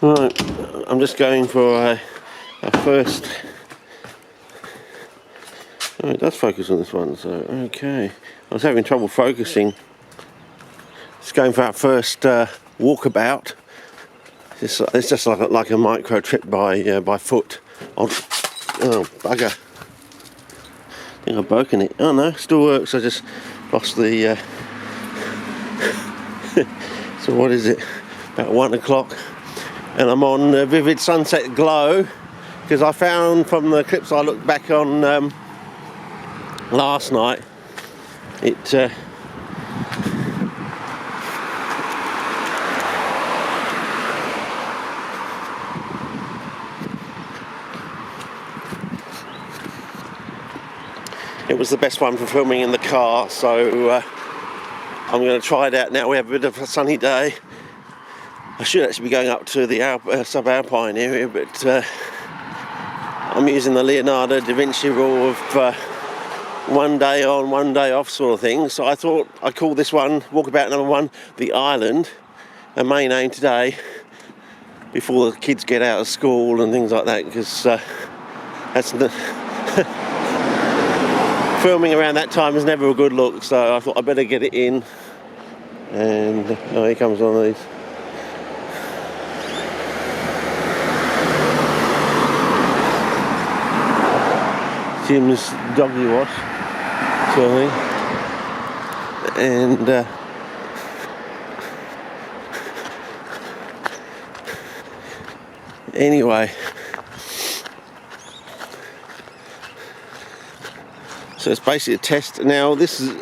Right, I'm just going for a first. Oh, it does focus on this one, so okay. I was having trouble focusing. Just going for our first walkabout. It's just like a micro trip by foot. Oh bugger! I think I've broken it. Oh no, still works. I just lost the. So what is it? About 1 o'clock, and I'm on Vivid Sunset Glow because I found from the clips I looked back on last night, it was the best one for filming in the car, so I'm going to try it out now. We have a bit of a sunny day. I should actually be going up to the sub-alpine area, but I'm using the Leonardo da Vinci rule of 1 day on, 1 day off sort of thing. So I thought I'd call this one, walkabout number 1, the island. A main aim today, before the kids get out of school and things like that, because that's filming around that time is never a good look. So I thought I'd better get it in. And oh, here comes one of these. Jim's doggy wash sort of thing. And anyway, so it's basically a test. Now this is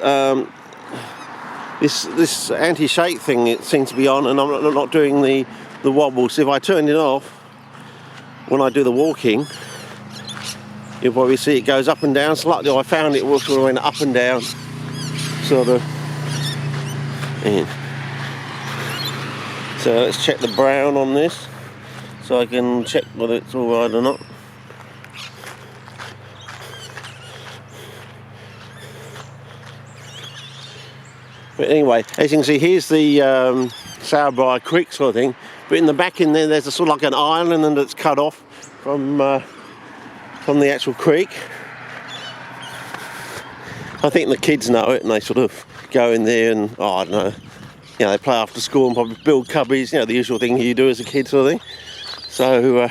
this anti-shake thing, it seems to be on, and I'm not doing the wobbles. If I turn it off when I do the walking, you'll probably see it goes up and down slightly. I found it sort of went up and down, sort of. And so let's check the brown on this, so I can check whether it's all right or not. But anyway, as you can see, here's the Sourbriar Creek sort of thing. But in the back in there's a sort of like an island, and it's cut off from the actual creek. I think the kids know it, and they sort of go in there and, oh, I don't know, you know, they play after school and probably build cubbies, you know, the usual thing you do as a kid sort of thing. So,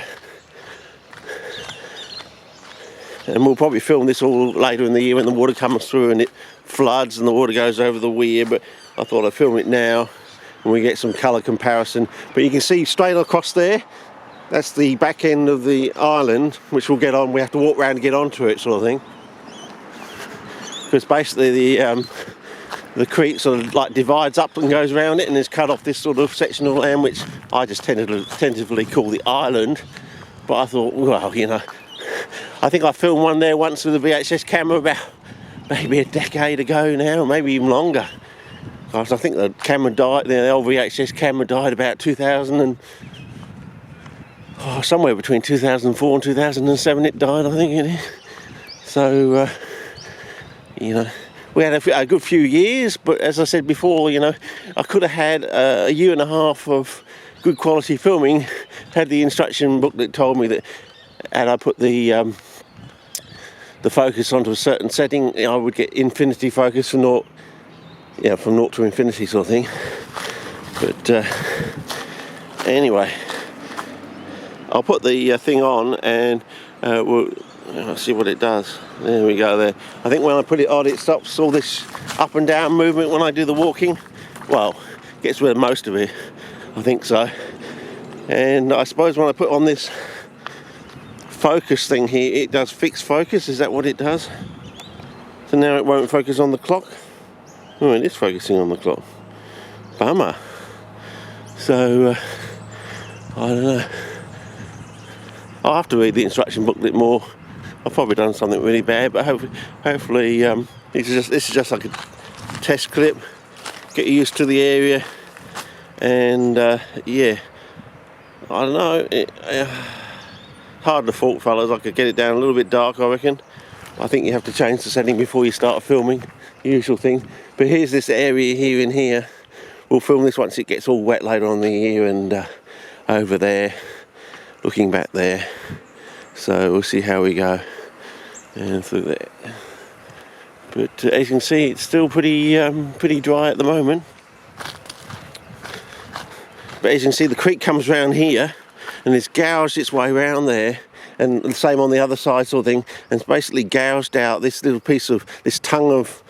and we'll probably film this all later in the year when the water comes through and it floods and the water goes over the weir, but I thought I'd film it now and we get some colour comparison. But you can see straight across there, that's the back end of the island, which we'll get on. We have to walk around to get onto it, sort of thing. Because basically the creek sort of like divides up and goes around it, and it's cut off this sort of section of land, which I just tentatively call the island. But I thought, well, you know, I think I filmed one there once with a VHS camera about maybe a decade ago now, maybe even longer. I think the camera died, the old VHS camera died about 2000 and somewhere between 2004 and 2007 it died, I think, you know. So, you know, we had a good few years, but as I said before, you know, I could have had a year and a half of good quality filming had the instruction book that told me that, and I put the focus onto a certain setting, I would get infinity focus from naught to infinity sort of thing. But anyway, I'll put the thing on and we'll see what it does. There we go there. I think when I put it on, it stops all this up and down movement when I do the walking. Well, gets rid of most of it, I think so. And I suppose when I put on this focus thing here, it does fixed focus. Is that what it does? So now it won't focus on the clock. Oh, it is focusing on the clock. Bummer. So I don't know. I'll have to read the instruction booklet more. I've probably done something really bad, but hopefully this is just like a test clip. Get used to the area, and yeah, I don't know. Hard to fault, fellas. I could get it down a little bit dark, I reckon. I think you have to change the setting before you start filming, the usual thing. But here's this area here in here. We'll film this once it gets all wet later on in the year, and over there, looking back there. So we'll see how we go and through there. But as you can see, it's still pretty dry at the moment. But as you can see, the creek comes round here and it's gouged its way round there, and the same on the other side sort of thing, and it's basically gouged out this little piece of this tongue of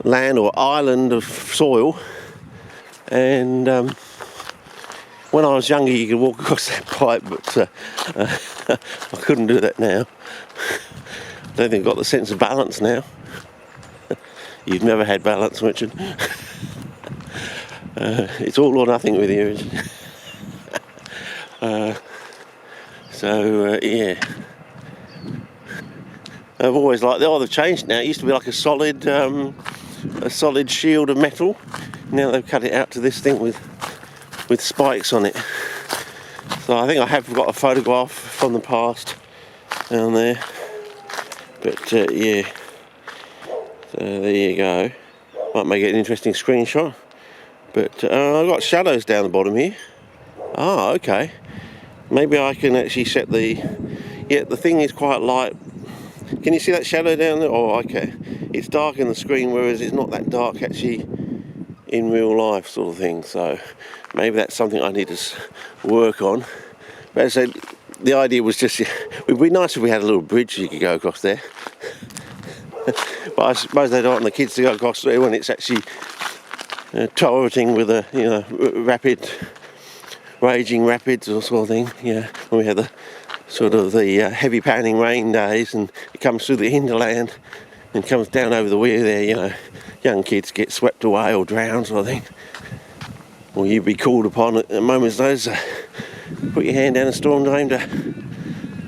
land or island of soil. And when I was younger, you could walk across that pipe, but I couldn't do that now. I don't think I've got the sense of balance now. You've never had balance, Richard. It's all or nothing with you, Richard. Yeah. I've always liked, they've changed now. It used to be like a solid shield of metal. Now they've cut it out to this thing with spikes on it. So I think I have got a photograph from the past down there. But yeah. So there you go. Might make it an interesting screenshot. But I've got shadows down the bottom here. Ah, okay. Maybe I can actually set the... Yeah, the thing is quite light. Can you see that shadow down there? Oh, okay. It's dark in the screen, whereas it's not that dark actually in real life sort of thing. So maybe that's something I need to work on. But as I said, the idea was just... It would be nice if we had a little bridge you could go across there. But I suppose they don't want the kids to go across there when it's actually torrenting with a, you know, raging rapids or sort of thing. Yeah, when we have the sort of the heavy pounding rain days, and it comes through the hinterland and comes down over the weir there, you know, young kids get swept away or drowned sort of thing. Or you'd be called upon at a moment's notice to put your hand down a storm drain to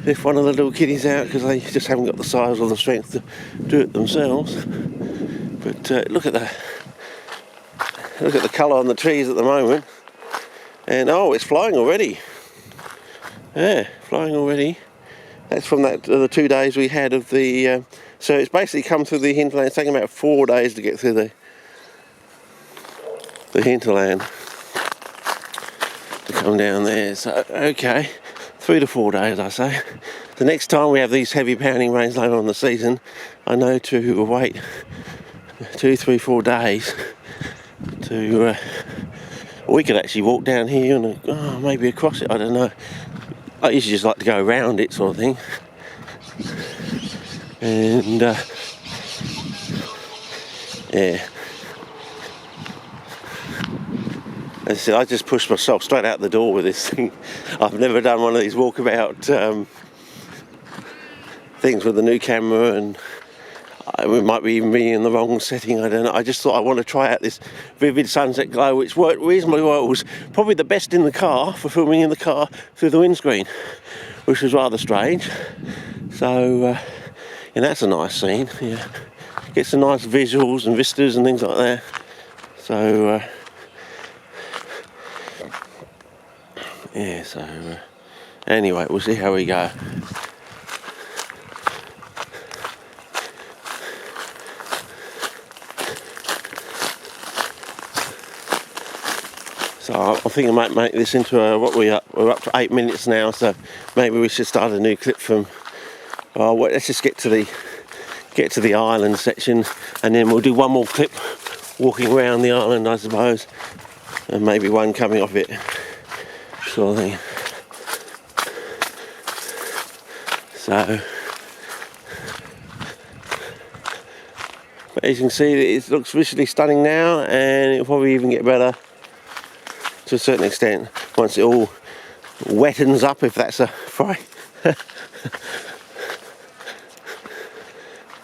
lift one of the little kiddies out because they just haven't got the size or the strength to do it themselves. But look at the colour on the trees at the moment, and oh, it's flying already. Yeah, flying already. That's from the 2 days we had of the. So it's basically come through the hinterland. It's taken about 4 days to get through the hinterland to come down there. So okay, 3 to 4 days, I say. The next time we have these heavy pounding rains later on in the season, I know to wait 2, 3, 4 days to. We could actually walk down here and maybe across it. I don't know. I usually just like to go around it, sort of thing. And yeah. As I said, I just pushed myself straight out the door with this thing. I've never done one of these walkabout things with a new camera, and it might be even me in the wrong setting, I don't know. I just thought I want to try out this vivid sunset glow, which worked reasonably well. It was probably the best in the car, for filming in the car through the windscreen, which was rather strange. So, and that's a nice scene, yeah. Get some nice visuals and vistas and things like that. So, yeah, so, anyway, we'll see how we go. So I think I might make this into we're up to 8 minutes now, so maybe we should start a new clip from. Let's just get to the island section, and then we'll do one more clip walking around the island, I suppose, and maybe one coming off it, sort of thing. So, but as you can see, it looks visually stunning now, and it'll probably even get better to a certain extent once it all wettens up, if that's a phrase.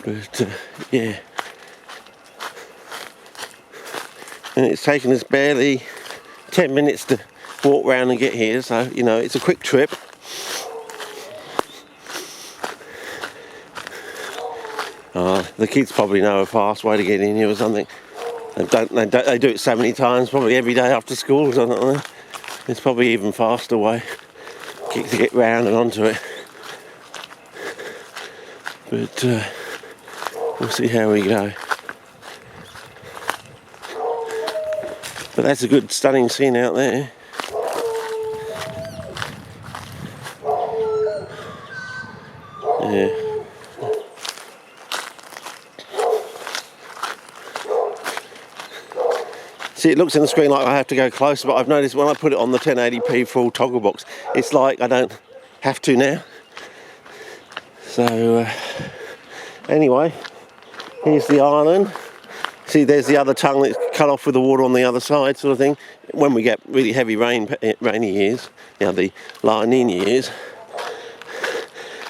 But yeah, and it's taken us barely 10 minutes to walk round and get here, so you know, it's a quick trip. The kids probably know a fast way to get in here or something. They do it so many times, probably every day after school or something. It's probably even faster way to get round and onto it. But we'll see how we go. But that's a good stunning scene out there. See, it looks in the screen like I have to go closer, but I've noticed when I put it on the 1080p full toggle box, it's like I don't have to now. So, anyway, here's the island. See, there's the other tongue that's cut off with the water on the other side, sort of thing. When we get really heavy rainy years, the La Nina years.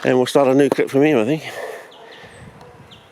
And we'll start a new clip from here, I think.